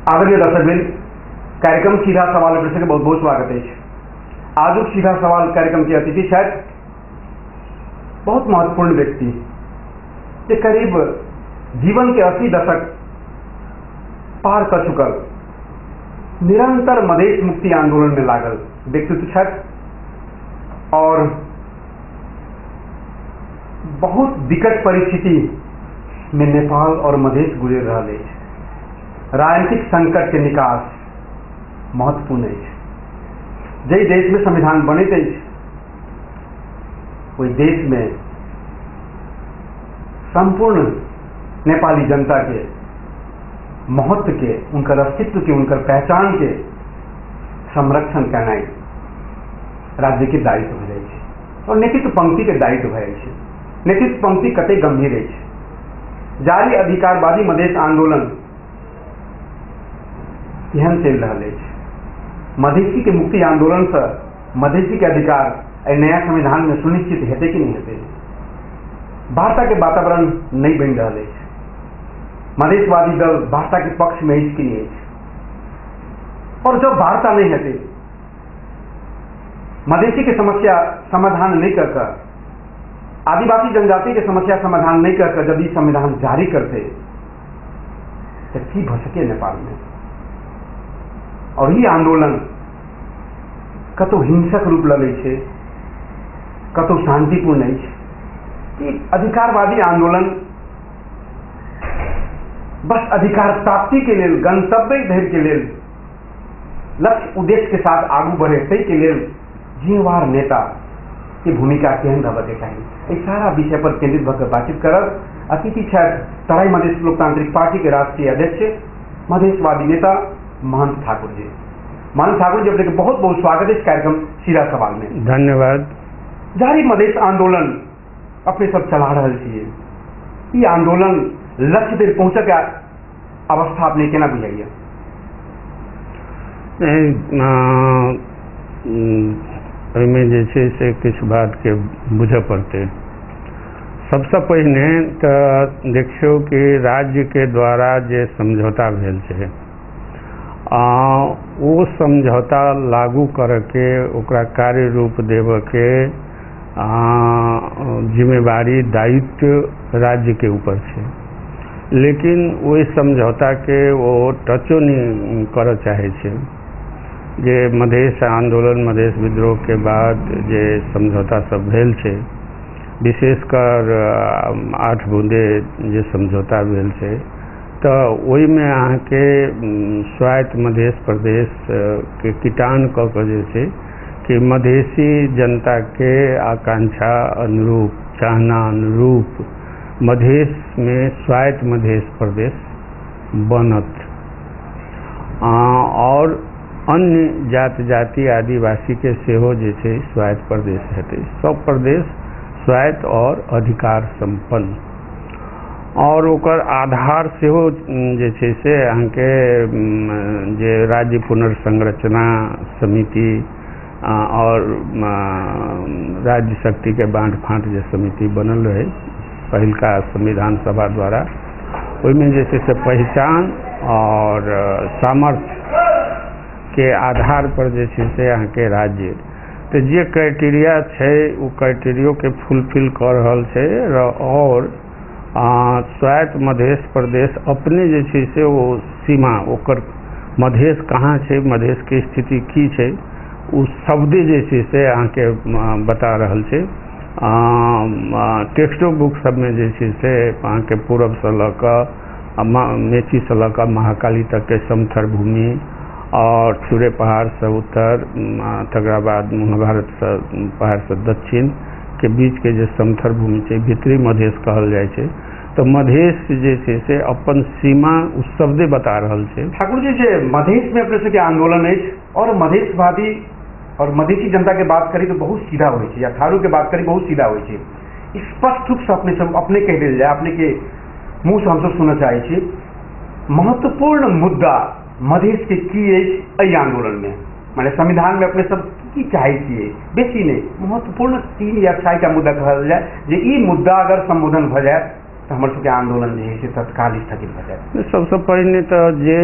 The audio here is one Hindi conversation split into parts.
आदरणीय दर्शकबिन कार्यक्रम सीधा सवाल के बहुत बहुत स्वागत है। आज सीधा सवाल कार्यक्रम के अतिथि शायद बहुत महत्वपूर्ण व्यक्ति के करीब जीवन के 80 दशक पार कर चुकल निरंतर मधेश मुक्ति आंदोलन में लागल व्यक्तित्व शायद और बहुत विकट परिस्थिति में नेपाल और मधेश गुजर रहा है। राजनीतिक संकट के निकास महत्वपूर्ण है। जै देश में संविधान बने थे कोई देश में संपूर्ण नेपाली जनता के महत्व के, उनकर अस्तित्व के, उनकर पहचान के संरक्षण करना राज्य के दायित्व है और नेतृत्व पंक्ति के दायित्व है। नेतृत्व पंक्ति कते गंभीर है। जारी अधिकारवादी मधेश आंदोलन एहन चल रहा है। मधेसी के मुक्ति आंदोलन से मधेसी के अधिकार नया संविधान में सुनिश्चित हेते कि नहीं हेते। वार्ता के वातावरण नहीं बन रहा है। मधेशवादी दल वार्ता के पक्ष में इसकी नहीं है। और जब वार्ता नहीं हेते, मधेसी की समस्या समाधान नहीं कर, आदिवासी जनजाति की समस्या समाधान नहीं कर, जब ये संविधान जारी करते तो की भ सके नेपाल में। और ये आंदोलन कतो हिंसक रूप ले छे, कतो शांतिपूर्ण है। अधिकारवादी आंदोलन बस अधिकार प्राप्ति के लिए, गंतव्य धैर्य के लिए, लक्ष्य उद्देश्य के साथ आगू बढ़े तय के लिए जिम्मेवार नेता की भूमिका केहन रहबे चाहिए। इस सारा विषय पर केंद्रित होकर बातचीत करब अतिथि छथि तराई मधेश लोकतांत्रिक पार्टी के राष्ट्रीय अध्यक्ष मधेशवादी नेता महंत ठाकुर जी। महंत ठाकुर जी, अपने बहुत बहुत स्वागत है इस कार्यक्रम सीधा सवाल में। धन्यवाद। जारी मधेश आंदोलन अपने सब चला रहे छे, ये आंदोलन लक्ष्य तक पहुंचे के अवस्था अपने केना बुझाइए? में जे छे से किछु बात के बुझे पड़ते। सबसे पहिने तो देखियो कि राज्य के द्वारा जे समझौता भेल छे, वो समझौता लागू करके ओकरा कार्य रूप देव के जिम्मेवारी दायित्व राज्य के ऊपर छे। लेकिन वही समझौता के वो टचो नहीं कर चाहे छे। जे मधेश आंदोलन, मधेश विद्रोह के बाद जे समझौता सब भेल छे, विशेषकर 8 बूंदे जे समझौता भेल छे, तो वही में अहाँ के स्वायत्त मध्य प्रदेश के कीटान क के जे छे कि मधेसी जनता के आकांक्षा अनुरूप, चाहना अनुरूप मधेश में स्वायत्त मध्य प्रदेश बनत और अन्य जाति आदिवासी के सेहो जे छे स्वायत्त प्रदेश हेतै। सब प्रदेश स्वायत्त और अधिकार संपन्न और ओकर आधार सेहो जे छे से अहाँके जे राज्य पुनर्संरचना समिति और राज्य शक्ति के बाँट फाँट जे समिति बनल रहे पहिलका संविधान सभा द्वारा, ओहिमे जे छे से पहचान और सामर्थ्य के आधार पर जे छे से अहाँके राज्य तो जे क्राइटेरिया छे वो क्राइटेरियो के फुलफिल कर रहल छे और स्वायत्त मध्य प्रदेश अपने जे छे से वो सीमा ओकर मधेश कहाँ छे, मधेश के स्थिति की छे, उ शब्दे जे छे से अहाँके बता रहल छे। टेक्स्टो बुक सब में जे छे से अहाँके पूरब से लऽ कऽ मेची से लऽ कऽ महाकाली तक के समथर भूमि और चूरे पहाड़ से उत्तर, तकरा बाद महाभारत से पहाड़ से दक्षिण के बीच के जे समथर भूमि छे, भीतरी मधेश कहल जाय छे। तो मधेश जे छे से अपन सीमा उस शब्दे बता रहल छे। ठाकुर जी, जे मधेश में अपने सबके आंदोलन है और मधेशवादी और मधेसी जनता के बात करी तो बहुत सीधा होय छे, या थारू के बात करी बहुत सीधा होय छे। स्पष्ट रूप से अपने सब अपने कह देल जाए, अपने के मुंह से हम सब सुनना चाहे छे। महत्वपूर्ण मुद्दा मधेश के की आंदोलन में, माने संविधान में अपने सब की चाहे छिए, बेसी नहीं महत्वपूर्ण 3 या 4 का मुद्दा कहल जाए जे ई मुद्दा अगर संबोधन भ जाए तो हमर सबके आंदोलन जे है से तत्काल स्थगित भ जाए। सबसे पहिने तो जे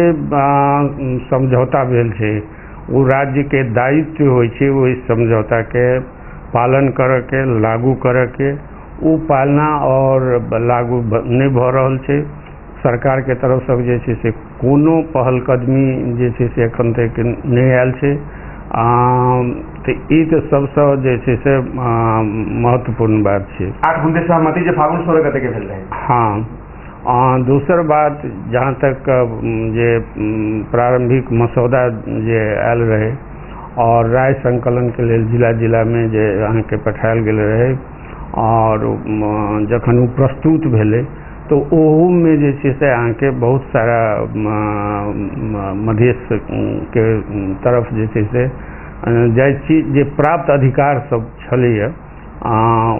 समझौता भेल छै वो राज्य के दायित्व होइ छै ओहि समझौता के पालन करऽ के, लागू करऽ के, वो पालना और लागू नहीं भ रहल छै। सरकार के तरफ से जे छै से कोनो पहल कदमी जे छै से एखन तक नहीं आयल छै। तो ई तो सबसे जे छै से महत्वपूर्ण बात छै। 8 बूंदे सहमति जे फागुन 16 गते के भेल रहे। हाँ, दूसर बात जहाँ तक जे प्रारंभिक मसौदा जे आयल रहे और राय संकलन के लेल जिला जिला में जे अहाँ के पठायल गेल रहे और जखन वो प्रस्तुत भेले तो ओहू में जे छै से अहाँ के बहुत सारा मध्य के तरफ जे छै से जाइ छी जे प्राप्त अधिकार सब छलैया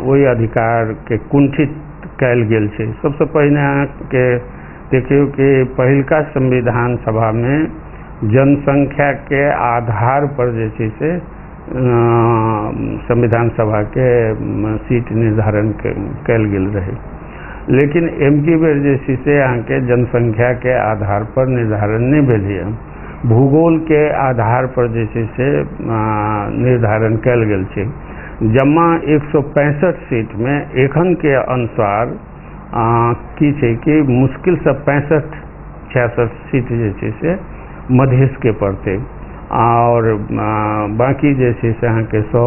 ओहि अधिकार के कुंठित कयल गेल छै। सबसे पहिने अहाँ के देखियो कि पहिलका संविधान सभा में जनसंख्या के आधार पर जे छै से संविधान सभा के सीट निर्धारण कयल गेल रहे, लेकिन एमकी बेर जे छै से अहाँ के जनसंख्या के आधार पर निर्धारण नहीं भेलै, भूगोल के आधार पर जे छै से निर्धारण कयल गेल छै। जमा 165 सीट में एखन के अनुसार की छै कि मुश्किल से 65-66 सीट जे छै से मधेश के पड़ते और बाकी जे छै से अहाँ के 100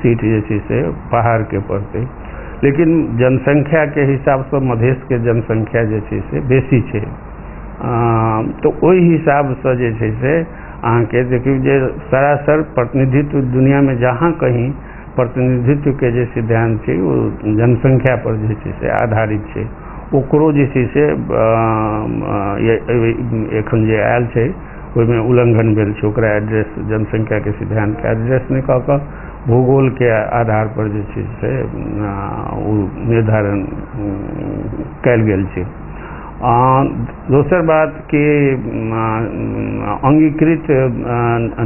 सीट जे छै से पहाड़ के पड़ते। लेकिन जनसंख्या के हिसाब से मधेश के जनसंख्या जे छै से बेसी छै, तो ओहि हिसाब से जे छै से अहाँ के देखियो जे सरासर प्रतिनिधित्व दुनिया में जहाँ कहीं प्रतिनिधित्व के जे सिद्धांत छै वो जनसंख्या पर जे छै से आधारित छै। ओकरो जे छै से एखन जे आयल छै ओहिमे उल्लंघन भेल छै, ओकरा एड्रेस जनसंख्या के सिद्धांत के एड्रेस नहीं कऽ कऽ भूगोल के आधार पर जे छै से निर्धारण कयल गेल छै। दोसर बात कि अंगीकृत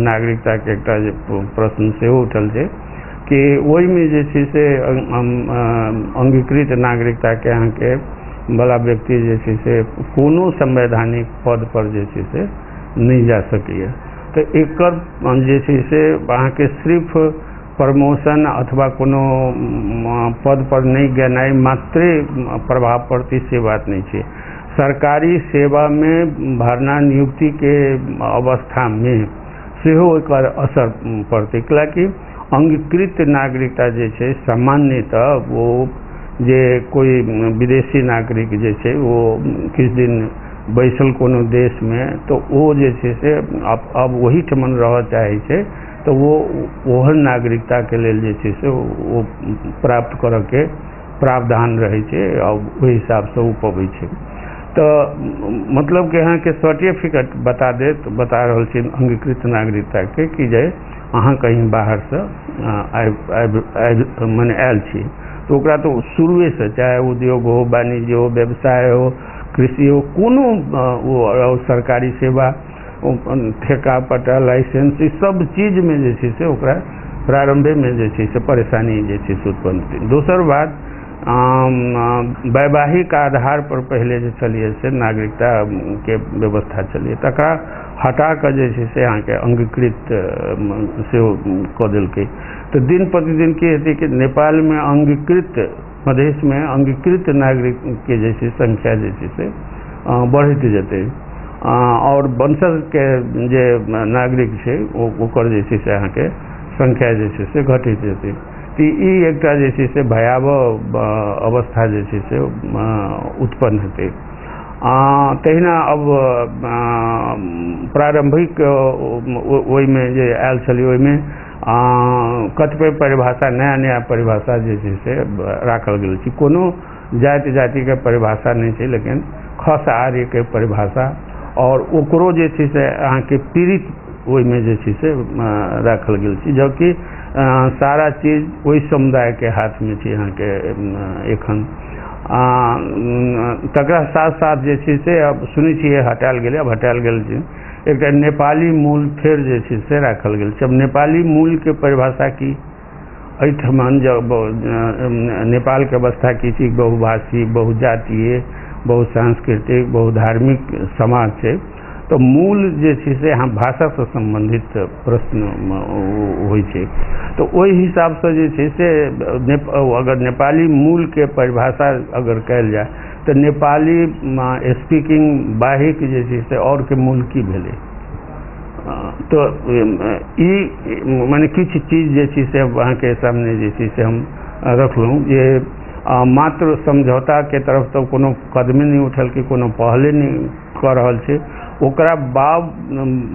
नागरिकता के एकटा जे प्रश्न सेहो उठल छै कि ओहि में जे छै से अंगीकृत नागरिकता के अहाँ के वाला व्यक्ति जे छै से कोनो संवैधानिक पद पर जे छै से नहीं जा सकैया। तो एकर जे छै से अहाँ के सिर्फ प्रमोशन अथवा कोनो पद पर नहीं गेनाइ मात्रे प्रभाव पड़ती से बात नहीं छै। सरकारी सेवा में भरना नियुक्ति के अवस्था में सेहो एकर असर पड़ते, कैलाकि अंगीकृत नागरिकता जे छै सामान्यतः वो जे कोई विदेशी नागरिक जे छै वो किछु दिन बैसल कोनो देश में तो वो जे छै से अब वही ठमन रह चाहे छै तो वो ओहन नागरिकता के लेल जे छै से वो प्राप्त करऽ के प्रावधान रहे छै और ओहि हिसाब से वो पबै छै। तो मतलब कि अहाँ के सर्टिफिकेट बता रहल छी अंगीकृत नागरिकता के कि जे अहाँ कहीं बाहर से मने आयल छी तो ओकरा तो शुरुए से चाहे उद्योग हो, वाणिज्य हो, व्यवसाय हो, कृषि हो, कोनो वो सरकारी सेवा, ठेका पट्टा, लाइसेंस, सब चीज में जे छै से ओकरा प्रारंभे में जे छै से परेशानी जे छै से उत्पन्न। दोसर बात वैवाहिक आधार पर पहले जो चलिए से नागरिकता के व्यवस्था चलिए तकरा हटा कर जे छै से अहाँ के अंगीकृत से कऽ देलकै। तो दिन प्रतिदिन की हेतै कि नेपाल में अंगीकृत मधेश में अंगीकृत नागरिक के जे छै संख्या जे छै से बढ़ैत जेतै और वंशज के जे नागरिक छै ओकर जे छै से अहाँ के संख्या जे छै से घटैत जेतै। तो ई एकटा जे छै से भयावह अवस्था जे छै से उत्पन्न हेतै। तहिना अब प्रारंभिक ओहि में जे आयल छलै ओहि में कतिपय परिभाषा नया परिभाषा जे छै से राखल गेल छै। कोनो जाति के परिभाषा नहीं छै, लेकिन खस आर्य के परिभाषा और ओकरो जे छै से अहाँ के पीड़ित ओहि में जे छै से राखल गेल छै, जबकि सारा चीज वही समुदाय के हाथ में छै अहाँ के एखन। तकरा साथ साथ जे छै से अब सुनै छियै हटायल गेलै, अब हटायल गेल छै एकटा नेपाली मूल फेर जे छै से राखल गेल छै। अब नेपाली मूल के परिभाषा की एहिठमन जब नेपाल के अवस्था की थी बहुभाषी बहुजातीय बहुसांस्कृतिक बहुधार्मिक समाज छै, तो मूल जे छै से हम भाषा से संबंधित प्रश्न होइ छै। तो ओहि हिसाब से जे छै से अगर नेपाली मूल के परिभाषा अगर कयल जाय तो नेपाली स्पीकिंग बाहिक जे छै से और के मूल की भेलै। तो ई माने किछु चीज जे छै से अहाँके सामने जे छै से हम रखलहुँ जे मात्र समझौता के तरफ तो कोनो कदमे नहीं उठल कि कोनो पहले नहीं कर रहल छै, ओकरा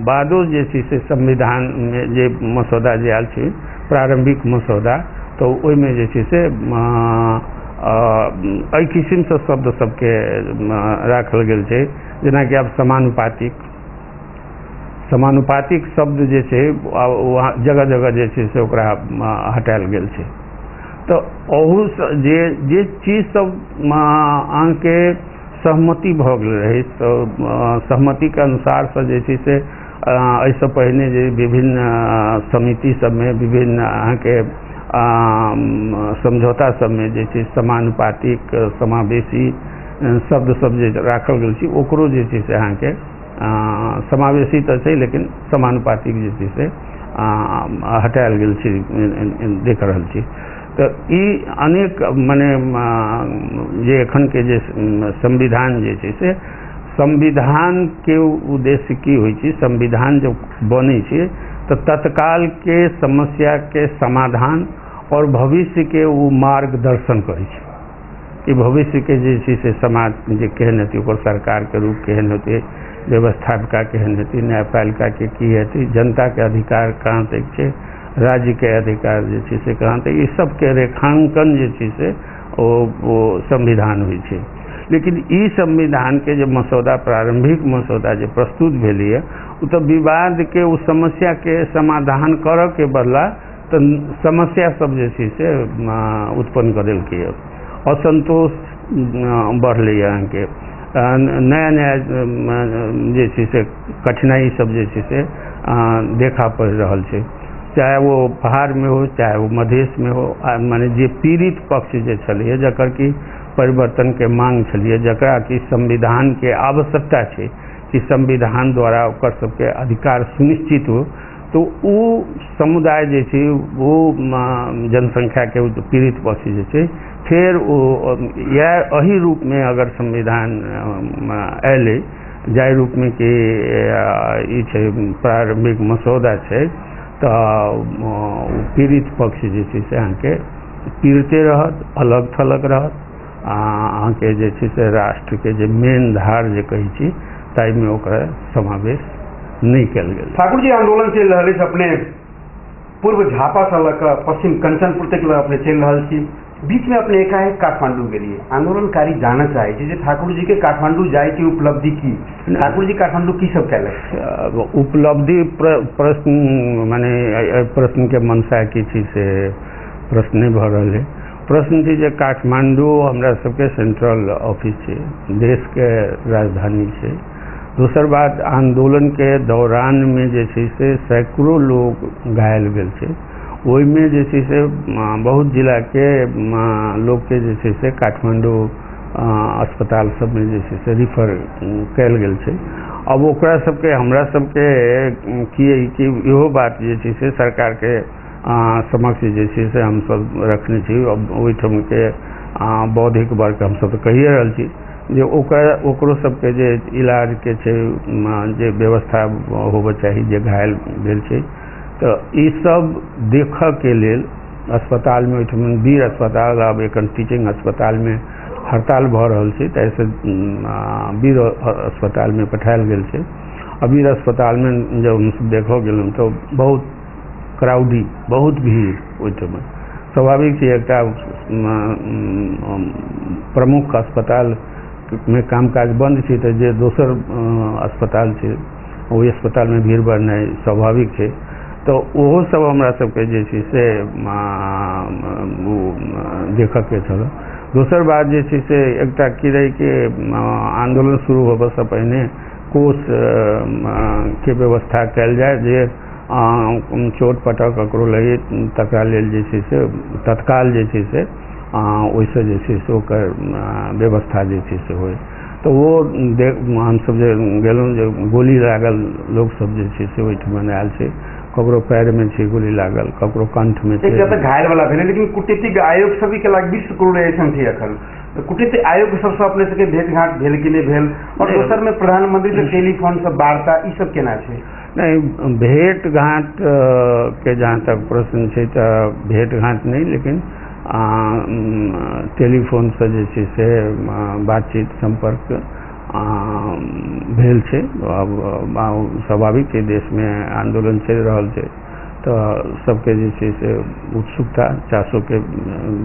बादो जे छै से संविधान में जे मसौदा जे आयल छै प्रारंभिक मसौदा, तो ओहिमे जे छै से एहि किस्म से शब्द सबके राखल गेल छै, जेनाकि आब समानुपातिक शब्द जे छै वहाँ जगह जगह जे छै से ओकरा हटायल गेल छै। तो ओहू जे चीज सब अहाँके सहमति भऽ गेल रही, तो सहमति के अनुसार से जे छै से एहिसँ पहिने जे विभिन्न समिति सबमे विभिन्न अहाँके समझौता सबमे जे छै समानुपातिक समावेशी शब्द सब जे राखल गेल छै ओकरो जे छै से अहाँके समावेशी तऽ छै लेकिन समानुपातिक जे छै से हटायल गेल छै देख रहल छी। तो ई अनेक माने जे एखन के जे संविधान जे छै से संविधान के उद्देश्य की होइ छै, संविधान जब बनै छै तो तत्काल के समस्या के समाधान और भविष्य के वो मार्गदर्शन करै छै कि भविष्य के जे छै से समाज जे केहन हेतै, ओकर सरकार के रूप केहन हेतै, व्यवस्थापिका केहन हेतै, न्यायपालिका के की हेतै, जनता के अधिकार कहाँ तक छै, राज्य के अधिकार जे छै से कहाँ तक, ई सब के रेखांकन जे छै से वो संविधान होइ छै। लेकिन ई संविधान के जे मसौदा प्रारंभिक मसौदा जे प्रस्तुत भेलैए ओ तो विवाद के उस समस्या के समाधान करऽ के बदला तो समस्या सब जे छै से उत्पन्न कर देलकै, असंतोष बढ़लै अहाँके, नया नया जे छै से कठिनाई सब जे छै से देखा पड़ि रहल छै, चाहे वो पहाड़ में हो चाहे वो मधेश में हो। माने जे पीड़ित पक्ष जे छलै जकर की परिवर्तन के मांग छलिए, जकरा कि संविधान के आवश्यकता छै कि संविधान द्वारा ओकर सबके अधिकार सुनिश्चित हो, तो वो समुदाय जे छै वो जनसंख्या के पीड़ित पक्ष जे छै फिर वो या एही रूप में अगर संविधान अयलै जाहि रूप में कि ई छै प्रारंभिक मसौदा छै, तो पीड़ित पक्ष जे छै से अहाँके पीड़िते रहत, अलग थलग रहत, अहाँके जे छै से राष्ट्र के जे मेन धार जे कहै छी ताहिमे ओकरा समावेश नहीं कयल गेल। ठाकुर जी आंदोलन चलि रहल अछि, अपने पूर्व झापा से लऽ कऽ पश्चिम कंचनपुर तक अपने चलि रहल छी, बीच में अपने एकाएक काठमांडू गेलिए। आंदोलनकारी जानना चाहे छी जे ठाकुर जी के काठमांडू जाए की उपलब्धि की, ठाकुर जी काठमांडू की सब कैलक? उपलब्धि प्रश्न माने प्रश्न के मनसा की चीज से प्रश्न नहीं भऽ रहल है। प्रश्न थी जे काठमांडू हमरा सबके सेंट्रल ऑफिस छै, देश के राजधानी छै। दोसर बात आंदोलन के दौरान में जे छै से सैकड़ों लोग घायल भेल छै, ओहिमे जे छै से बहुत जिला के लोग के जे छै से काठमांडू अस्पताल सब में जे छै से रिफर कयल गेल छै। अब ओकरा सबके हमरा सबके कि इहो बात जे छै से सरकार के समक्ष जे छै से हमसब रखने छी। अब ओहिठाम के बौद्धिक वर्ग हमसब तऽ कहिए रहल छी जे ओकरो सबके जे इलाज के छै जे व्यवस्था होबऽ चाही, जे घायल भेल छै तो ई सब देखऽ के लेल अस्पताल में ओहिठाम वीर अस्पताल आब एखन टीचिंग अस्पताल में हड़ताल भऽ रहल छै, ताहिसँ वीर अस्पताल में पठायल गेल छै। आ वीर अस्पताल में जब हमसब देखऽ गेलहुँ तो बहुत क्राउडी, बहुत भीड़ ओहिठाम। स्वाभाविक छै एकटा प्रमुख अस्पताल में कामकाज बंद छै तऽ जे दोसर अस्पताल छै ओहि अस्पताल में भीड़ बढ़नाइ स्वाभाविक छै। तो ओहो सब हमरा सबके जे छै से देखऽ के छल। दोसर बात जे छै से एकटा की रही कि आंदोलन शुरू होबऽ से पहिने कोष के व्यवस्था कयल जाय जे चोट पटक ककरो लगे तकरा लेल जे छै से तत्काल जे छै से ओहिसँ जे छै से ओकर व्यवस्था जे छै से होय। तो वो हमसब जे गेलहुँ जे गोली लागल लोकसब जे छै से ओहिठमन आयल छै, ककरो पैरमे छै गोली लागल, ककरो कंठमे छै। घायल वाला भेलै, लेकिन कूटनीतिक आयोग सब के लाग 20 करोड़ एहन छै अखन, कूटनीतिक आयोग सबसँ अपने सबके भेंट घाट भेल कि नहीं भेल, और दोसर में प्रधानमंत्री से टेलीफोन सब वार्ता ई सब केना छै? नहीं, भेंट घाट के जहाँ तक प्रश्न छै तऽ भेंट घाट नहीं, लेकिन टेलीफोन से जे छै से बातचीत संपर्क भेल छै। अब स्वाभाविक छै, देश में आंदोलन चल रहल छै तऽ सबके जे छै से उत्सुकता चासो के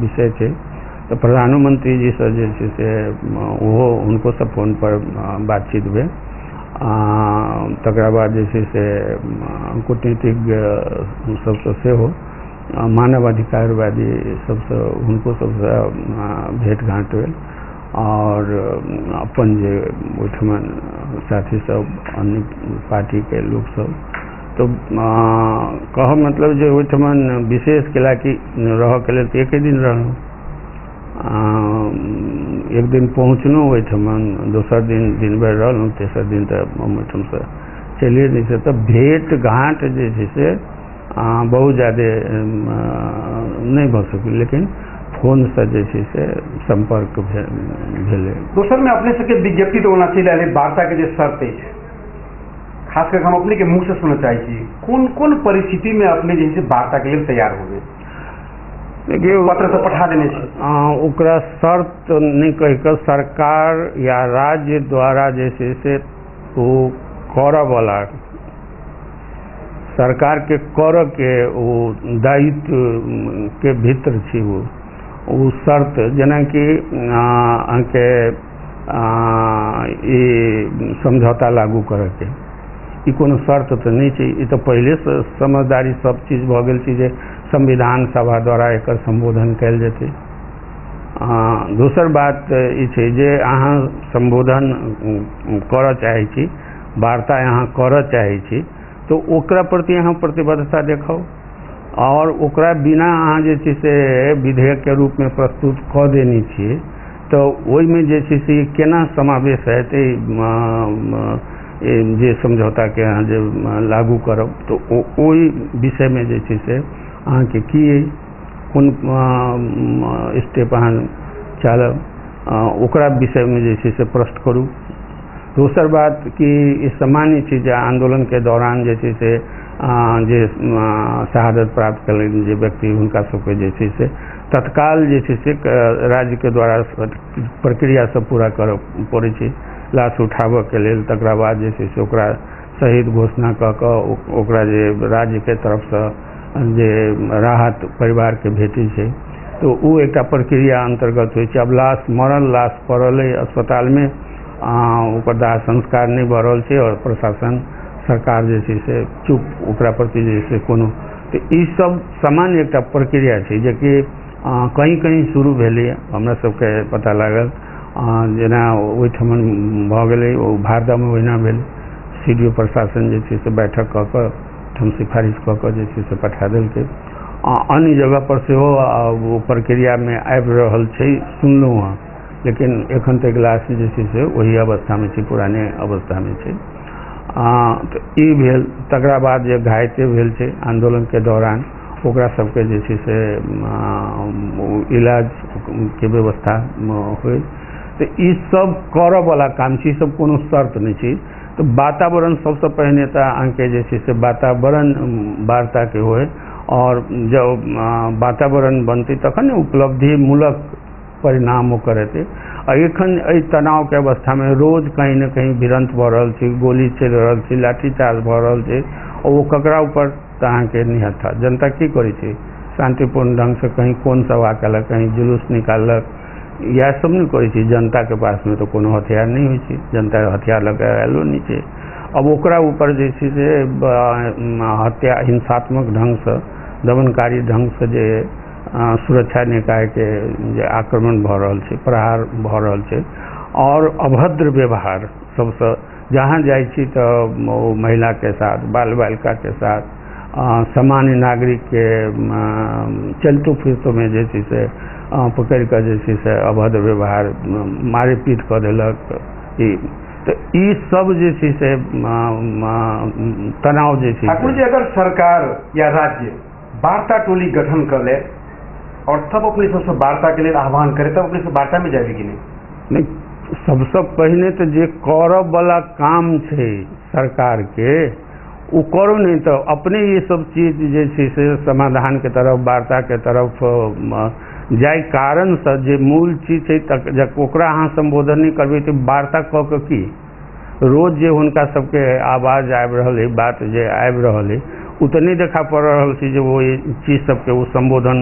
विषय छै। तो प्रधानमंत्री जी से जे छै से ओहो हुनको से फोन पर बातचीत भेल। तकरा बाद जे छै से कूटनीतिज्ञ सबसँ सेहो मानव अधिकारवादी सबसँ हुनको सबसँ भेंट घाट भेल, और अपन जे ओहिठमन साथी सब अन्य पार्टी के लोग सब, तो कहब मतलब जे ओहिठमन विशेष केला कि रह के लेल तऽ एके दिन रहलहुँ। एक दिन पहुँचलहुँ ओहिठमन, दोसर दिन दिन भरि रहलहुँ, तेसर दिन तऽ हम ओहिठमसँ चलिए नहि से। तऽ भेंट घाट जे छै से बहुत ज़्यादा नहीं भऽ सकल, लेकिन फोन से जे छै से संपर्क भेलै। दोसर में अपने सबके विज्ञप्ति तो होना चाहिए, वार्ता के जो शर्त है, खास करके हम अपने के मुख से सुनना चाहिए, कौन कौन परिस्थिति में अपने जैसे वार्ता के लिए तैयार हो गए? देखिए, पत्र तो पठा देने ओकरा शर्त नहीं कहिके सरकार या राज्य द्वारा जे छै से वो करऽ वाला सरकार के कर के वो दायित्व के भीतर छी वो शर्त, जेनाकि अहाँके ई समझौता लागू करके ई कोनो शर्त तऽ नहीं छै। ई तऽ पहले से समझदारी सब चीज भऽ गेल छै जे संविधान सभा द्वारा एकर संबोधन कयल जेतै। दोसर बात ई छै जे अहाँ संबोधन करऽ चाहै छी, वार्ता अहाँ करऽ चाहै छी, तो ओकरा प्रति अहाँ प्रतिबद्धता देखाउ, और ओकरा बिना अहाँ जे छै से विधेयक के रूप में प्रस्तुत कऽ देने छियै, तो ओहिमे जे छै से केना समावेश हेतै जे समझौता के अहाँ जे लागू करब, तो ओहि विषय में जे छै से अहाँके की कोन स्टेप अहाँ चलब, ओकरा विषय में जे छै से प्रश्न करू। दोसर बात कि ई सामान्य छै जे आंदोलन के दौरान जे छै से जे शहादत प्राप्त कयलनि जे व्यक्ति, हुनका सबके जे छै से तत्काल जे छै से राज्य के द्वारा प्रक्रिया सब पूरा करऽ पड़ै छै लाश उठाबऽ के लेल। तकरा बाद जे छै से ओकरा शहीद घोषणा कऽ कऽ ओकरा जे राज्य के तरफसँ जे राहत परिवार के भेटै छै, तो ओ एकटा प्रक्रिया अंतर्गत होइ छै। अब लाश मरल लाश पड़ल है अस्पताल में, ओकर दाह संस्कार नहीं भऽ रहल छै, और प्रशासन सरकार जे छै से चुप, ओकरा प्रति जे छै कोनो, तो ई सब सामान्य एकटा प्रक्रिया छै जे कि कहीं कहीं शुरू भेलै, हमरा सबके पता लागल। जेना ओहिठमन भऽ गेलै, ओ भारदामे ओहिना भेल, CDO प्रशासन जे छै से बैठक कऽ कऽ हम सिफारिश कऽ कऽ जे छै से पठा देलकै। अन्य जगह पर सेहो ओ प्रक्रिया में आबि रहल छै, सुनलहुँ हँ, लेकिन एखन तक लाश जे छै से वही अवस्था में छै, पुराने अवस्था में छै। तऽ ई भेल। तकरा बाद जे घायते भेल छै आंदोलन के दौरान, ओकरा सबके जे छै से इलाज के व्यवस्था होय, तो ई सब करऽ वाला काम छै, सब कोनो शर्त नहीं छै। तो वातावरण सबसे पहिने तऽ अहाँके जे छै से वातावरण वार्ता के होय, और जब वातावरण बनतै तखन ने उपलब्धि मूलक परिणाम ओकर हेतै। एखन एहि तनाव के अवस्था में रोज कहीं न कहीं भिड़ंत भऽ रहल छै, गोली चलि रहल छै, लाठीचार्ज भऽ रहल छै, और वो ककरा ऊपर तऽ अहाँके निहत्था जनता की करै छै, शांतिपूर्ण ढंग से कहीं कोन सभा केलक, कहीं जुलूस निकाललक, इएह सब नहीं करै छै। जनता के पास में तो कोनो हथियार नहीं होइ छै, जनता हथियार लऽ कऽ आयलो नहीं छै। अब ओकरा ऊपर जे छै से हत्या हिंसात्मक ढंग से, दमनकारी ढंग से जे सुरक्षा निकाय के जे आक्रमण भऽ रहल छै, प्रहार भऽ रहल छै, और अभद्र व्यवहार सबसँ, जहाँ जाइ छी तऽ महिला के साथ, बाल बालिका के साथ, सामान्य नागरिक के चलतो फिरतो में जे छै से पकड़ कऽ जे छै से अभद्र व्यवहार मारे पीट कऽ देलक। तो ई सब जे छै से तनाव जे छै। ठाकुर जी, अगर सरकार या राज्य वार्ता टोली गठन कर ले और तब अपने सबसे वार्ता के लिए आह्वान करे, तब अपने से वार्ता में जाएगी कि नहीं? सबसे पहले तो जे करब वाला काम छै सरकार के वो करो, नहीं तो अपने ये सब चीज जे छै से समाधान के तरफ, वार्ता के तरफ जाय। कारण से जे मूल चीज छै तक ओकरा अहाँ संबोधन नहीं करबै तो वार्ता कऽ के की? रोज जे हुनका सबके आवाज आबि रहल है, बात जे आबि रहल है, उ तो नहीं देखा पड़ रहल छै जे वो चीज सबके वो संबोधन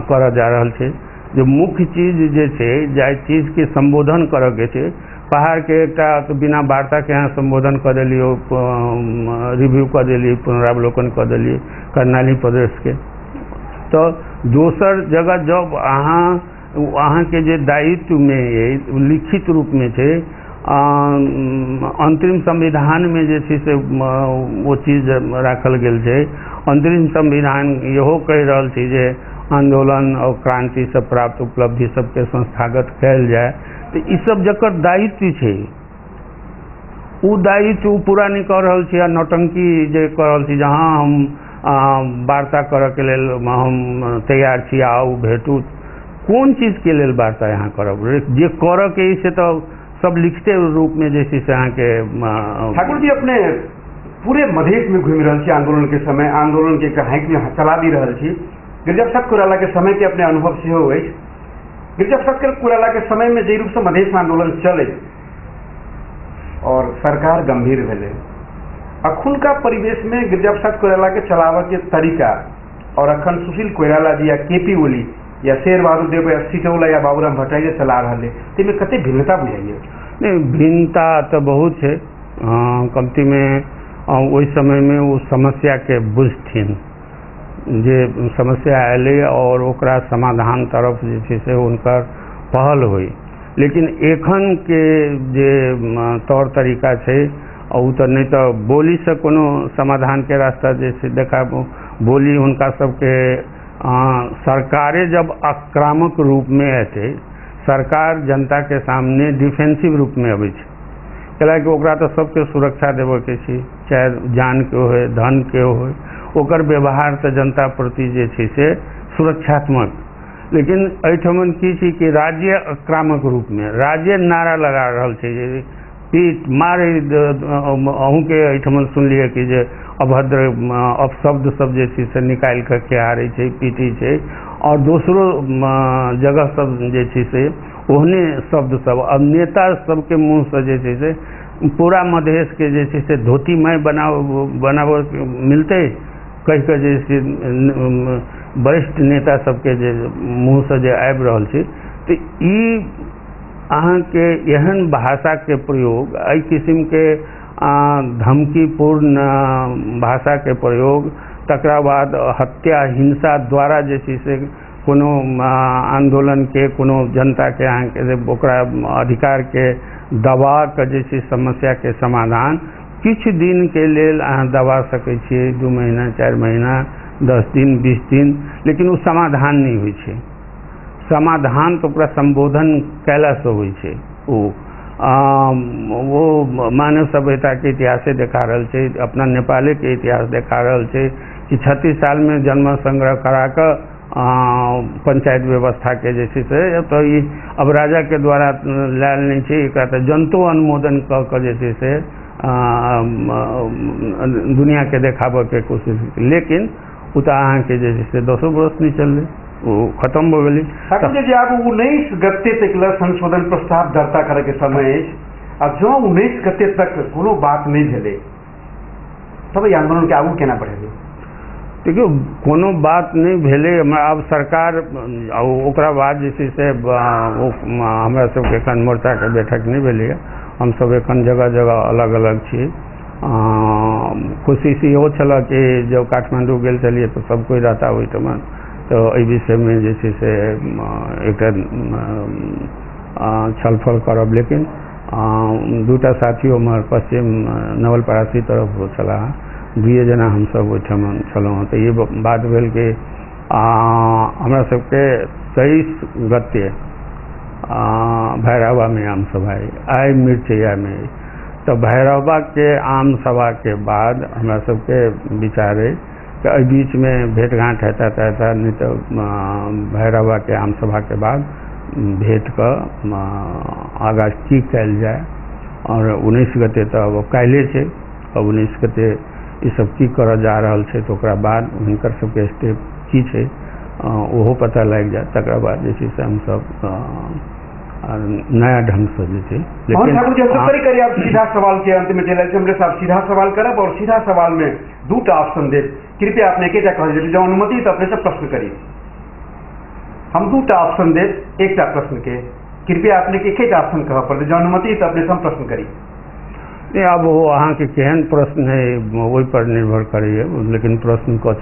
करऽ जा रहल छै। जो मुख्य चीज जे छै, जाय चीज के संबोधन करऽ के छै, पहाड़ के एकटा तो बिना वार्ता के यहाँ संबोधन कर दिलियो, रिव्यू कर दिलिए, पुनरावलोकन कर दिलिए कर्णाली प्रदेश के। तो दोसर जगह जब अहाँ के जे दायित्व में लिखित रूप में छै, अंतरिम संविधान में जे छै से वो चीज राखल गेल छै। अंतरिम संविधान इहो कहि रहल छै जे आंदोलन और क्रांति से प्राप्त उपलब्धि सबके संस्थागत कयल जाए। तो ई सब जकर दायित्व छै, उ दायित्व पूरा नहीं कर रहल छै, नौटंकी जे कर रहल छै, जहाँ हम वार्ता करऽ के लेल हम तैयार छी, आउ भेटू। कोन चीज के लेल वार्ता यहाँ करब? जे करऽ के से तो सब लिखते रूप में जे छै से अहाँ के। ठाकुर जी, अपने पूरे मधेश में घूमि रहल छी आंदोलन के समय, आंदोलन के हाइक में चला भी रहल छी। गिरिजाप्रसाद कोइराला के समय के अपने अनुभव सेहो अछि। गिरिजाप्रसाद कोइराला के समय में जे रूप से मधेश में आंदोलन चले और सरकार गंभीर भेले, अखुनका परिवेश में गिरिजाप्रसाद कोइराला के चलावऽ के तरीका और अखन सुशील कोइराला जी या केपी ओली या शेर बहादुर देव या सिटौला या बाबूराम भट्टाचार्य चला रहा है, तो कते भिन्नता बुझाइए? नहीं, भिन्नता तो बहुत है। कमती में ओहि समय में वो समस्या के बुझथिन, जे समस्या अयलै और ओकरा समाधान तरफ जे छै से हुनकर पहल हुई। लेकिन एखन के जे तौर तरीका छै, उ तो नहीं तो बोली से कोनो समाधान के रास्ता जे छै देखा, बोली हुनका सबके सरकारे जब आक्रामक रूप में एतै, सरकार जनता के सामने डिफेंसिव रूप में अबै छै, कैलाकि ओकरा तो सबके सुरक्षा देबऽ के छै, चाहे जान के होय, धन के होय, ओकर व्यवहार तो जनता प्रति जे छै से सुरक्षात्मक। लेकिन एहिठमन की छै कि राज्य आक्रामक रूप में, राज्य नारा लगा रहल छै जे पीट मारे। अहूँ के एहिठमन सुनलिए कि जे अभद्र अपशब्द सब जे छै से निकालि कऽ खिहारै छै, पीटै छै, और दोसरो जगह सब जे छै से ओहने शब्द सब। अब नेता सबके मुँह से जे छै से पूरा मधेश के जे छै से धोतीमय बनाबऽ मिलते, कहि कऽ जे छै वरिष्ठ नेता सबके जे मुँह से जे आबि रहल छै। तो ई अहाँ के एहन भाषा के प्रयोग, एहि किस्म के धमकीपूर्ण भाषा के प्रयोग, तकरा बाद हत्या हिंसा द्वारा जे छै से कोनो आंदोलन के, कोनो जनता के अहाँ के ओकरा अधिकार के दबा के जे छै समस्या के समाधान किछु दिन के लेल अहाँ दबा सकै छियै, 2 महीना 4 महीना 10 दिन 20 दिन, लेकिन वो समाधान नहीं होइ छै। समाधान तो ओकरा संबोधन कैला से होइ छै। वो मानव सभ्यता के इतिहासे देखा रहल छै, अपना नेपाले के इतिहास देखा रहल छै कि 36 साल में जन्म संग्रह करा कऽ पंचायत व्यवस्था के जे छै से तो ई अब राजा के द्वारा लायल नहीं छै, एकरा तो जनतो अनुमोदन कऽ कऽ जे छै से दुनिया के देखाबऽ के कोशिश। लेकिन उ तो अहाँ के जे छै से 10 वर्ष नहीं चललै, वो खत्म हो गेलै। ठाकुर जी, आब 19 गते तक संशोधन प्रस्ताव दर्ता करे के समय अछि, आ जो 19 गते तक कोनो बात नहीं भेलै, तब ई आंदोलन के आगू केना बढ़ेबै? देखियो, कोनो बात नहीं भेलै, अब सरकार ओकरा बाद जे छै से हमरा सबके एखन मोर्चा के बैठक नहीं भेलैए, हम सब एखन जगह जगह अलग अलग छी। कोशिश इहो छल कि जब काठमांडू गेल छलिए तो सब कोई रहता ओहिठमा, तो एहि विषय में जे छै से एकटा छलफल करब। लेकिन 2टा साथी हमर पश्चिम नवलपरासी तरफ छलाह, दुए जना हमसब ओहिठाम छलहुँ। तऽ ई बात भेल कि हमरा सबके 23 गते भैरवा में आम सभा आई मिर्चैया में। तो भैरवा के आम सभा के बाद हमरा सबके विचार है कि एहि बीच में भेंट घाट हेता नहीं तो भैरवा के आम सभा के बाद भेंट का आगाँ की कल जाए। और 19 गते तो अब काल्हे छै, अब 19 गते ई सब की कर जा रहल छै, तो ओकरा बाद हुनकर सबके स्टेप की छै ओहो पता लग जाए। तकर बाद जे छै से हम सब नया ढंग से जे छै। लेकिन ठाकुर जी हम करी आप सीधा सवाल के अंत में चले हमरे साहब सीधा सवाल करब और सीधा सवाल में 2टा ऑप्शन देव। कृपया अपने एकेटा कह दीजिए, जो अनुमति तो अपने से प्रश्न करी। हम 2टा ऑप्शन देव, एकटा प्रश्न के कृपया अपने के एकेटा ऑप्शन कह पड़ते, जो अनुमति तो अपने से हम प्रश्न करी। नहीं, अब वो अहाँ के केहन प्रश्न है वही पर निर्भर करिए, लेकिन प्रश्न कह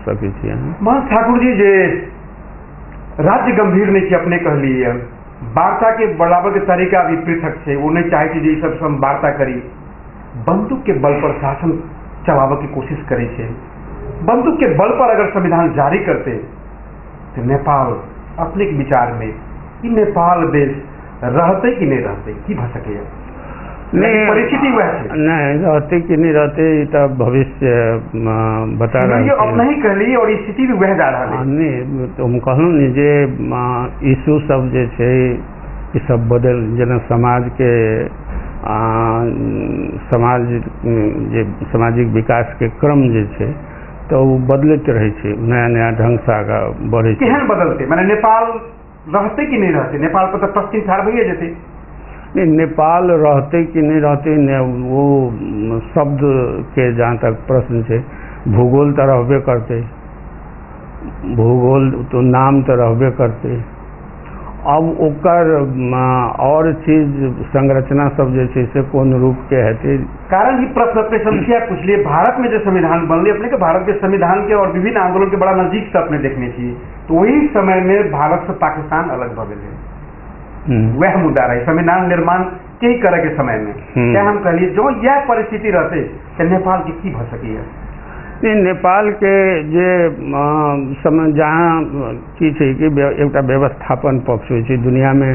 सकै छियै। महंत ठाकुर जी जे राज्य गंभीर नहीं अपने कहलिए, वार्ता के बराबर के तरीका भी पृथक है। वो नहीं चाहे जे सब हम वार्ता करी, बंदूक के बल पर शासन चलावे की कोशिश करे छे। बंदूक के बल पर अगर संविधान जारी करते तो नेपाल अपने के विचार में कि नेपाल देश रहते कि नहीं रहते, की भ सके? नहीं, परिस्थिति वह नहीं रहते कि नहीं रहते तो भविष्य बता रहा है। अब नहीं कहली और स्थिति भी वह जा रहा है। नहीं तो हम कहलूँ नहीं जे इशू सब जे छै ई सब बदल जेना समाज के समाज जे सामाजिक विकास के क्रम जे छै तो वो बदलते रहे छै, नया नया ढंग से आगा बढ़े छै। केहन बदलते माने नेपाल रहते कि नहीं रहते? नेपाल पर तो प्रश्न ठाड़ भइए जेते। नहीं, नेपाल रहते कि नहीं रहते वो शब्द के जहाँ तक प्रश्न है, भूगोल तो रहबे करते, भूगोल तो नाम तो रहबे करते। अब ओकर और चीज संरचना सब जैसे से कौन रूप के हेते। कारण ही प्रश्न अपने समस्या पूछ लिए। भारत में जो संविधान बनले अपने के भारत के संविधान के और विभिन्न आंदोलन के बड़ा नजदीक से अपने देखने चाहिए, तो वही समय में भारत से पाकिस्तान अलग भ गए। वह मुद्दा रहे संविधान निर्माण के करे के समय में। क्या हम कहलिए जो यह परिस्थिति रहते तो नेपाल की भ सकी है? नहीं, नेपाल के जे समय जहाँ की छै कि एक व्यवस्थापन पक्ष होइ छै। दुनिया में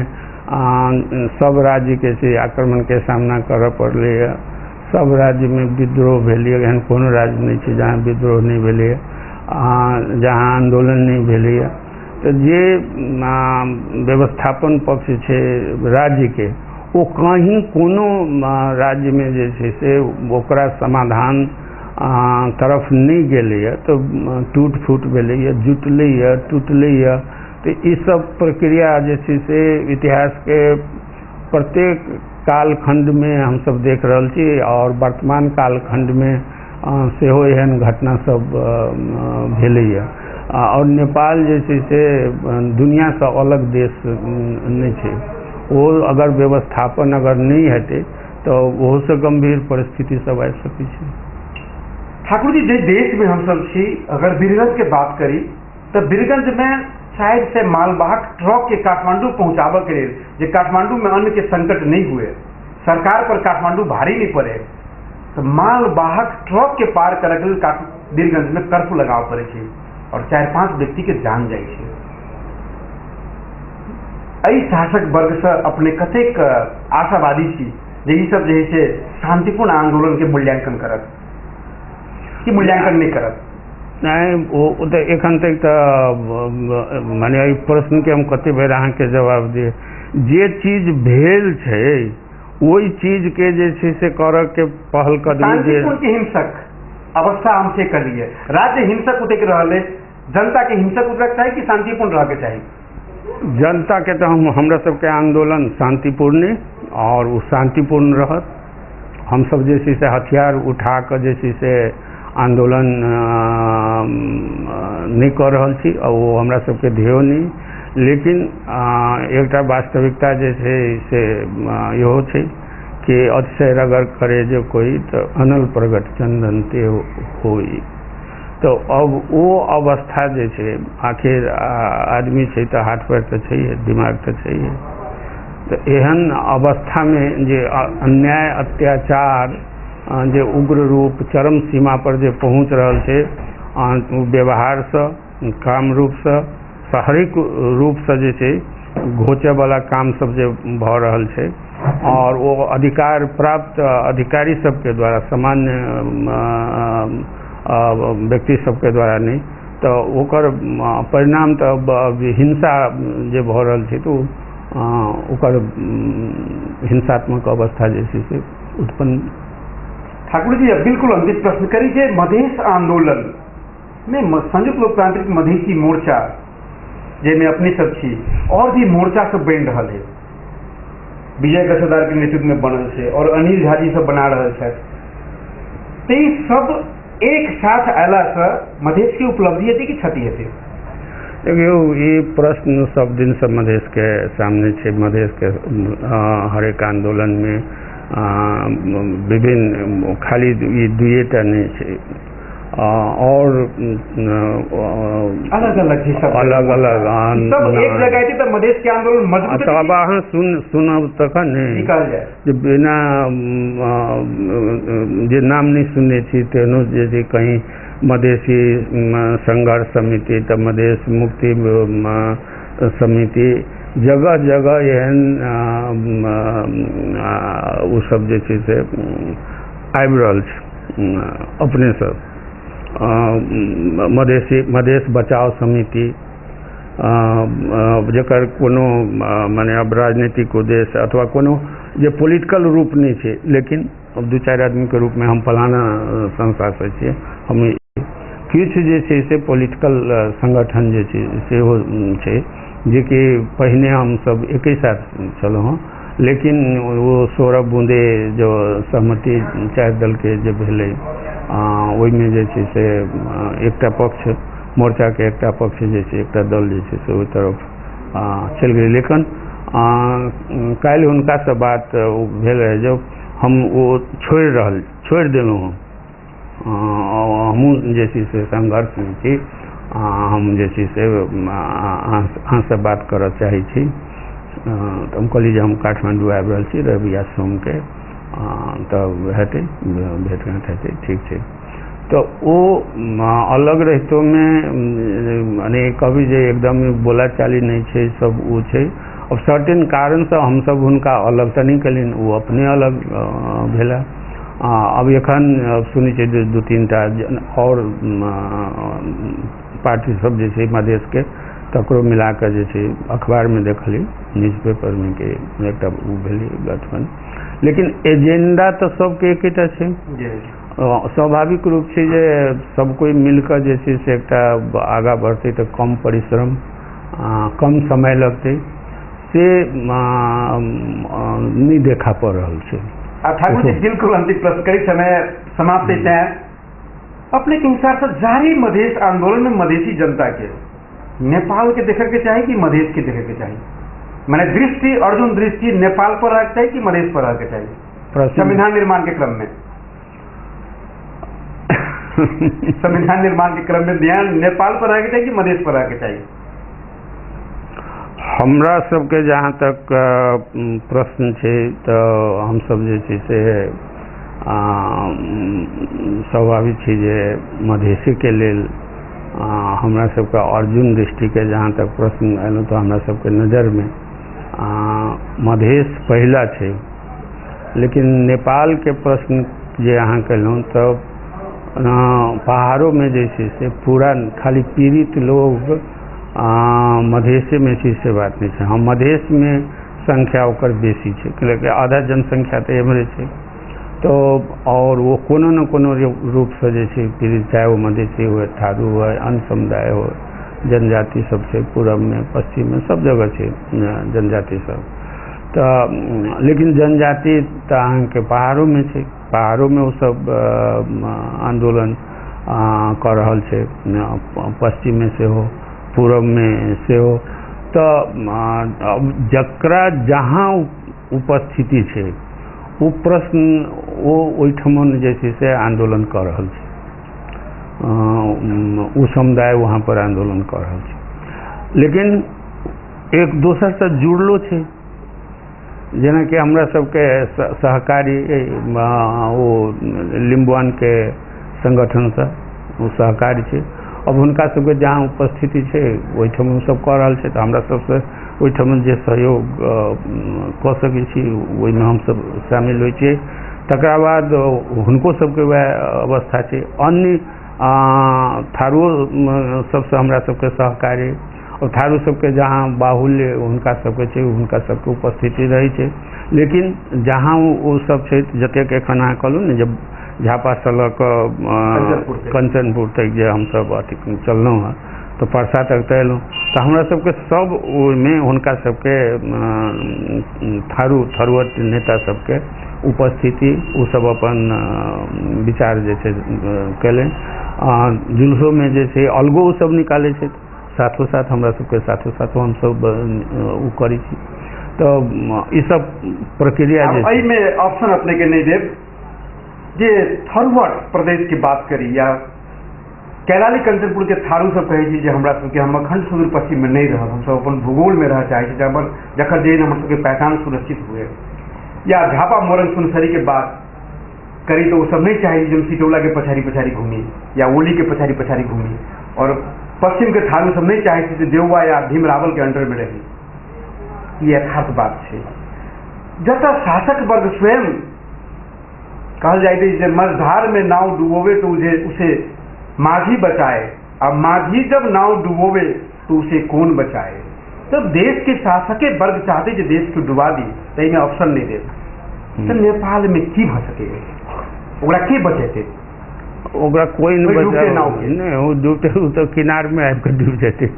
सब राज्य के से आक्रमण के सामना करऽ पड़ले, सब राज्य में विद्रोह भेलै, एहन कोनो राज्य नहीं छै जहाँ विद्रोह नहीं भेलै, जहाँ आंदोलन नहीं भेलै। तो जे व्यवस्थापन पक्ष छै राज्य के, वो कहीं कोनो राज्य में जे छै से ओकरा समाधान तरफ नहीं गेलैए, तो टूट फूट भेलैए, जुटलैए, टूटलैए। तो ई सब प्रक्रिया जे छै से इतिहास के प्रत्येक कालखंड में हम सब देख रहल छी और वर्तमान कालखंड में सेहो एहन घटना सब भेलैए। और नेपाल जे छै से दुनिया से अलग देश नहीं छै। वो अगर व्यवस्थापन अगर नहीं हेतै तो ओहो से गंभीर परिस्थिति सब आबि सकै छै। ठाकुर जी जिस देश में हम सब छी, अगर बीरगंज के बात करी तो बीरगंज में शायद से मालवाहक ट्रक के काठमांडू पहुंचावे के लिए, जो काठमांडू में अन्न के संकट नहीं हुए, सरकार पर काठमांडू भारी नहीं पड़े, तो मालवाहक ट्रक के पार करे के लिए बीरगंज में कर्फ्यू लगाव पड़े छे और 4-5 व्यक्ति के जान जाए छे। एहि शासक वर्ग से अपने कतेक आशावादी छी जे ई सब जे है शांतिपूर्ण आंदोलन के मूल्यांकन करत कि मूल्यांकन नहीं करत? नहीं, वो तो एखन तक तो माने ई प्रश्न के हम कते बेर अहाँ के जवाब दिए। जे चीज भेल छै वही चीज के जे छै से करऽ के पहल कदमी शांतिपूर्ण के हिंसक अवस्था हम से कर लिए। राज्य हिंसक उतक रहले, जनता के हिंसक उतरक चाही कि शांतिपूर्ण रह के चाही? जनता के तो हमरा सबके आंदोलन शांतिपूर्ण और वो शांतिपूर्ण रहत। हम सब जे छै से हथियार उठा कर जे छै से आंदोलन नहीं कर रहल छी और वो हमरा सबके ध्येय नहीं। लेकिन एकटा वास्तविकता जे छै से इहो छै कि अतिशय रगड़ करे जो कोई तो अनल प्रगट चंदन ते होई। तो अब वो अवस्था जे छै, आखिर आदमी छै तो हाथ पैर तो चाहिए, दिमाग तो चाहिए। तो एहन अवस्था में जे अन्याय अत्याचार जे उग्र रूप चरम सीमा पर जे पहुँच रहल छै, व्यवहार से, काम रूप से, हरेक रूप से जे छै घोचे वाला काम सब जे भऽ रहल छै, और वो अधिकार प्राप्त अधिकारी सबके द्वारा, सामान्य व्यक्ति सबके द्वारा नहीं, तो ओकर परिणाम तो हिंसा जे भऽ रहल छै, तो ओकर हिंसात्मक अवस्था जे छै से उत्पन्न। ठाकुर जी, बिल्कुल अंतिम प्रश्न करी जे मधेश आंदोलन में संयुक्त लोकतांत्रिक मधेसी मोर्चा जेमे अपने सब छी और भी मोर्चा सब बन रहा है, विजय कसदार के नेतृत्व में बनल है और अनिल झा जी सब बना रहे हैं, तो ये सब एक साथ अयला से मधेश की उपलब्धि हेतै कि क्षति हेतै? देखियो, ये प्रश्न सब दिन से मधेश के सामने है। मधेश के हरेक आंदोलन में विभिन्न खाली ये दुएटा नहीं है, और अलग अलग अलग अलग सब एक जगह थी, तो मधेश के आंदोलन मजबूत तो अब अहाँ सुनब तखन जे बिना जे नाम नहीं सुनने छी तेनो जे कहीं मधेसी संघर्ष समिति, तो मधेश मुक्ति समिति, जगह जगह एहन वो सब जे छै से आबि रहल छै अपने सब। मधेश बचाव समिति, जकर कोनो माने अब राजनीतिक उद्देश्य अथवा कोनो जे पॉलिटिकल रूप नहीं है, लेकिन अब दू चारि आदमी के रूप में हम फलाना संस्था से छियै, हम किछु जे छै से पॉलिटिकल संगठन जे छै सेहो छै, जे कि पहिने हम सब एक ही साथ चलौ हँ, लेकिन वो 16 बूंदे जो सहमति 4 दल के जे भेलै, ओहिमे जे छै से एकटा पक्ष मोर्चा के एकटा पक्ष जे छै, एकटा दल जे छै से ओहि तरफ चलि गेलै, लेकिन काल्हि हुनका से बात भेल रहे, जब हम वो छोड़ि देलहुँ हँ, हमहूँ जे छै से संघर्ष में छी, हम जे छै से अहाँ से बात करऽ चाहै छी, तो हम कहली जे हम काठमांडू आबि रहल छी रवि या सोम के, तब हेतै भेट घाट हेतै, ठीक छै। तो वो अलग रहितो में माने कभी जे एकदम बोला चाली नहीं छै, सब वो छै। अब सर्टेन कारण से हम सब हुनका अलग तो नहीं कलिन, वो अपने अलग भेला। अब एखन सुनी छै 2-3 टा और पार्टी सब जे छै मधेश के, तकरो मिला के जे छै अखबार में देखली, न्यूज़पेपर में के एकटा वो भेलै गठबंधन, लेकिन एजेंडा तो सबके एकेटा छै। स्वाभाविक रूप से जे सब कोई मिलकर जे छै से एकटा आगा बढ़ते, तो कम परिश्रम, कम समय लगते, से नहीं देखा पड़ रहा है। ठाकुर जी, बिल्कुल अंतिम प्रश्न करी, समय समाप्त है। अपने के हिसाब से जारी मधेश आंदोलन में मधेसी जनता के नेपाल के देखे के चाहिए कि मधेश के देखे के चाहिए? मैंने दृष्टि, अर्जुन दृष्टि नेपाल पर रख चाहिए कि मधेश पर रख चाहिए संविधान निर्माण के क्रम में? संविधान निर्माण के क्रम में ध्यान नेपाल पर रख चाहिए कि मधेश पर रख चाहिए? हमरा सबके जहाँ तक प्रश्न छै, तो हम सब जे छै से स्वाभाविक छै जे मधेसी के लेल हमरा सबके अर्जुन दृष्टि के जहाँ तक प्रश्न आयल, तो हमरा सबके नजर में मधेश पहिला छै, लेकिन नेपाल के प्रश्न जे अहाँ कहलहुँ, तो पहाड़ों में जे छै से पूरा खाली पीड़ित लोग मधेसे में छी, से बात नहीं है। हम मधेश में संख्या ओकर बेसी है, क्योंकि आधा जनसंख्या तो एम्हरे है, तो और वो कोनो न कोनो रूप से जे छै पीड़ित, चाहे वो मधेसी हो, थारू हो, अन्य समुदाय हो, जनजाति सब है, पूरब में पश्चिम में सब जगह है जनजाति सब। तो लेकिन जनजाति तो अहाँ के पहाड़ों में है, पहाड़ों में वो सब आंदोलन कर रहल है, पश्चिम में से हो, पूरब में से हो, तो जकरा जहाँ उपस्थिति है वो प्रश्न वो ओहिठमन जे छै से आंदोलन कर रहल छै, वो समुदाय वहाँ पर आंदोलन कर रहल छै, लेकिन एक दोसर से जुड़लो छै। जेना कि हमरा सबके सहकारी वो लिम्बुआन के संगठन से वो सहकारी छै, अब हुनका सबके जहाँ उपस्थिति छै ओहिठाम हमसब कऽ रहल छै, तऽ हमरा सबसे ओहिठाम जे सहयोग कऽ सकै छी ओहिमे हमसब शामिल होइ छियै। तकरा बाद हुनको सबके वएह अवस्था छै, अन्य थारू सबसे हमरा सबके सहकारी, और थारू सबके जहाँ बाहुल्य हुनका सबके छै हुनका सबके उपस्थिति रहै छै। लेकिन जहाँ वो सब छै जतेक एखन अहाँ कहलहुँ ने जब झापा से लऽ कऽ कंचनपुर तक जे हमसब अथी चललहुँ हँ, तो परसा तक तऽ एलहुँ, तऽ हमरा सबके सब ओहिमे हुनका सबके थारूवट नेता सबके उपस्थिति ओ सब अपन विचार जे छै कयलनि। जुलूसोमे जे छै अलगो सब निकालै छै, साथो साथ हमरा सबके साथो साथ हमसब ओ करै छी। तो ई सब प्रक्रिया जे एहिमे ऑप्शन अपने के नहीं देव जे थारूवट प्रदेश की बात करी या कैलाली कंचनपुर के थारू सब कहै छी जे हमरा सबके हम अखंड सुदूर पश्चिम में नहीं रहब, हमसब अपन भूगोल में रह चाहै छी, जखन जे हमर सबके पहचान सुरक्षित हुए, या झापा मोरंग सुनसरी के बात करी तो वो सब नहीं चाहे जो सिटौला के पछाड़ी पछाड़ी घूमी या ओली के पछाड़ी पछाड़ी घूमी, और पश्चिम के थारू सब नहीं चाहे थे देववा या भीम रावल के अंडर में रही। ये यथार्थ बात है। जता शासक वर्ग स्वयं कहल जाए थे मझधार में नाव डुबोवे तो उसे माझी बचाए, अब माझी जब नाव डुबोवे तो उसे कौन बचाए। तो देश के शासके वर्ग चाहते जो देश को डुबा दी, तो इन्हें ऑप्शन नहीं दे, तो नेपाल में की भ सके, ओकरा के बचेते, ओकरा कोई नहीं बचा नहीं, वो डूबते वो तो किनार में आके डूब जाते,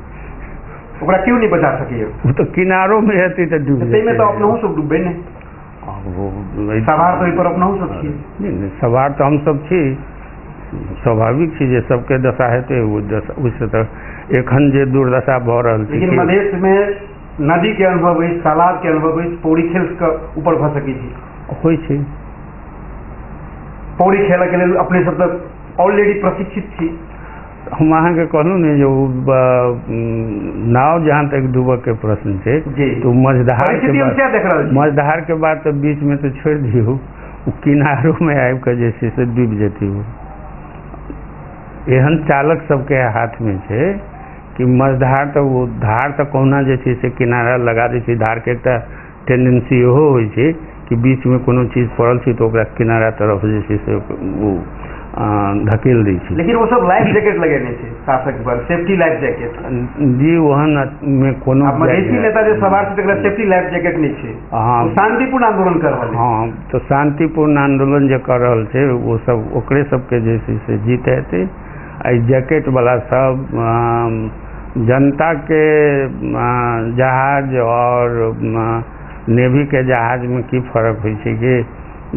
ओकरा क्यों नहीं बचा सके, वो तो किनारों में रहती तो डूब जाते। में तो अपना सब डूबे नहीं, सवार तो पर अपना सब छी नहीं, सवार तो हम सब छी, स्वाभाविक छी जे सबके दशा हेतै ओहिसँ तऽ एखन जे दुर्दशा भऽ रहल छै। लेकिन मधेश में नदी के अनुभव अछि, तालाब के अनुभव अछि, पौड़ी खेल के ऊपर भऽ सकै छी, होइ छै पौड़ी खेल के लेल अपने सब तऽ ऑलरेडी प्रशिक्षित छी। हम अहाँके कहलहुँ ने जो नाव जहाँ तक डूबऽ के प्रश्न छै तो मझधार के बाद तो बीच में तो छोड़ दियौ, किनारों में आबि कऽ जे छै से डूबि जेतै। एहन चालक सबके हाथ में छै कि मझधार तो वो धार तो कहुना जे छै से किनारा लगा दै छै। धार के एकटा टेंडेंसी इहो होइ छै कि बीच में कोनो चीज पड़ल छै तो ओकरा किनारा तरफ जे छै से वो धकेल दै छै। लेकिन वो सब लाइफ जैकेट लगेने छै शासक पर, सेफ्टी लाइफ जैकेट जी ओहन में कोनो मधेसी नेता जे सवार छै तकरा सेफ्टी लाइफ जैकेट नहीं छै। हाँ, शांतिपूर्ण आंदोलन कर रहल है। हाँ, तो शांतिपूर्ण आंदोलन जे कर रहल छै वो सब ओकरे सबके जे छै से जीत हेतै। जैकेट वाला सब जनता के जहाज और नेवी के जहाज में की फर्क होइ छै कि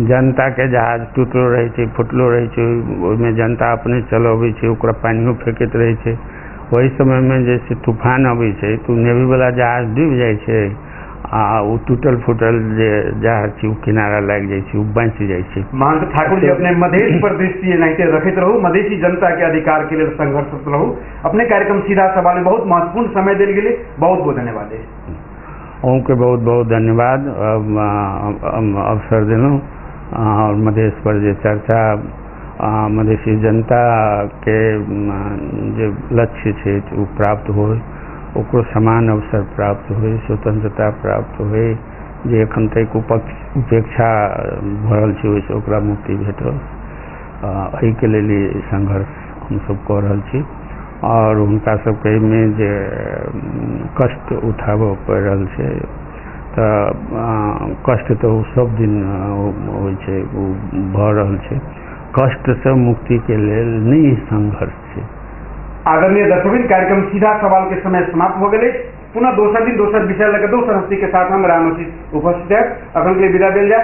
जनता के जहाज टूटलो रहे छै, फुटलो रहे छै, ओहिमे जनता अपने चलबै छै, ओकरा पानियो फेंकैत रहे छै। वही समय में जैसे तूफान अबै छै तो नेवी वाला जहाज डूबि जाइ छै आ वो टूटल फूटल जे जहाज छै वो किनारा लागि जाइ छै, वो बचि जाइ छै। महंत ठाकुर जी अपने मधेश पर दृष्टि एनाहिते रखैत रहू, मधेसी जनता के अधिकार के लिए संघर्षरत रहू। अपने कार्यक्रम सीधा सवाल में बहुत महत्वपूर्ण समय देल गेलै, बहुत बहुत धन्यवाद। अहूँके बहुत बहुत धन्यवाद अवसर देलहुँ और मधेश पर जे चर्चा मधेसी जनता के जे लक्ष्य छै वो प्राप्त होय, ओकरो समान अवसर प्राप्त होय, स्वतंत्रता प्राप्त होय, जे एखन तक उपेक्षा भरल छै ओहिसँ ओकरा मुक्ति भेटल। एहिके लेल संघर्ष हमसब कऽ रहल छी और हुनका सबके में जे कष्ट उठाबऽ पड़ि रहल छै तऽ कष्ट तऽ सब दिन होइ छै, ओ भऽ रहल छै। कष्ट से मुक्ति के लेल नहीं संघर्ष छै। आदरणीय दर्शकबिन, कार्यक्रम सीधा सवाल के समय समाप्त हो गए। पुनः दोसर दिन दोसर विषय लगे दोसर हस्ती के साथ हम राम उपस्थित है। अखन के लिए विदा देल जाए।